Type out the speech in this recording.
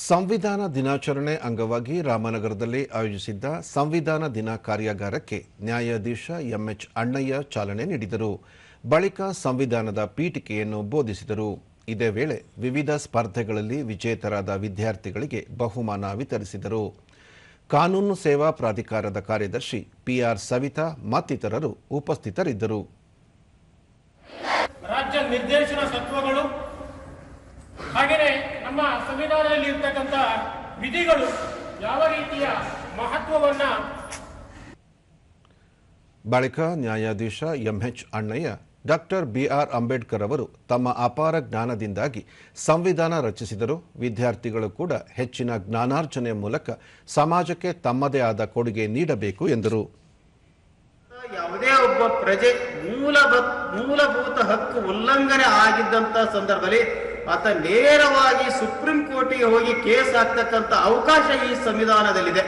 ಸಂವಿಧಾನ ದಿನಾಚರಣೆ ಅಂಗವಾಗಿ ರಾಮನಗರದಲ್ಲಿ ಆಯೋಜಿಸಿದ್ದ ಸಂವಿಧಾನ ದಿನ ಕಾರ್ಯಾಗಾರಕ್ಕೆ ನ್ಯಾಯಾಧೀಶ ಎಂಎಚ್ ಅಣ್ಣಯ್ಯ ಚಾಲನೆ ನೀಡಿದರು. ಬಳಿಕ ಸಂವಿಧಾನದ ಪೀಠಿಕೆಯನ್ನು ಬೋಧಿಸಿದರು. ಇದೇ ವೇಳೆ ವಿವಿಧ ಸ್ಪರ್ಧೆಗಳಲ್ಲಿ ವಿಜೇತರಾದ ವಿದ್ಯಾರ್ಥಿಗಳಿಗೆ ಬಹುಮಾನ ವಿತರಿಸಿದರು. ಕಾನೂನು ಸೇವಾ ಪ್ರಾಧಿಕಾರದ ಕಾರ್ಯದರ್ಶಿ ಪಿಆರ್ ಸವಿತಾ ಮತ್ತಿತರರು ಉಪಸ್ಥಿತರಿದ್ದರು. ರಾಜ್ಯ ನಿರ್ದೇಶನ ತತ್ವಗಳು ಹಾಗೆಯೇ ನಮ್ಮ ಸಂವಿಧಾನದಲ್ಲಿ ಇರತಕ್ಕಂಥ ವಿಧಿಗಳು ಯಾವ ರೀತಿಯ ಮಹತ್ವವನ್ನ ಬಳಿಕ ನ್ಯಾಯಾಧೀಶ ಎಂಎಚ್ ಅಣ್ಣಯ್ಯ ಡಾಕ್ಟರ್ ಬಿಆರ್ ಅಂಬೇಡ್ಕರ್ ಅವರು ತಮ್ಮ ಅಪಾರ ಜ್ಞಾನದಿಂದಾಗಿ ಸಂವಿಧಾನ ರಚಿಸಿದರು. ವಿದ್ಯಾರ್ಥಿಗಳು ಕೂಡ ಹೆಚ್ಚಿನ ಜ್ಞಾನಾರ್ಜನೆ ಮೂಲಕ ಸಮಾಜಕ್ಕೆ ತಮ್ಮದೇ ಆದ ಕೊಡುಗೆ ನೀಡಬೇಕು ಎಂದರು. ಯಾವುದೇ ಒಬ್ಬ ಪ್ರಜೆ ಮೂಲಭೂತ ಹಕ್ಕು ಉಲ್ಲಂಘನೆ ಆಗಿದ್ದಂತ ಸಂದರ್ಭದಲ್ಲಿ ಆತ ನೇರವಾಗಿ ಸುಪ್ರೀಂ ಕೋರ್ಟಿಗೆ ಹೋಗಿ ಕೇಸ್ ಹಾಕ್ತಕ್ಕಂಥ ಅವಕಾಶ ಈ ಸಂವಿಧಾನದಲ್ಲಿದೆ.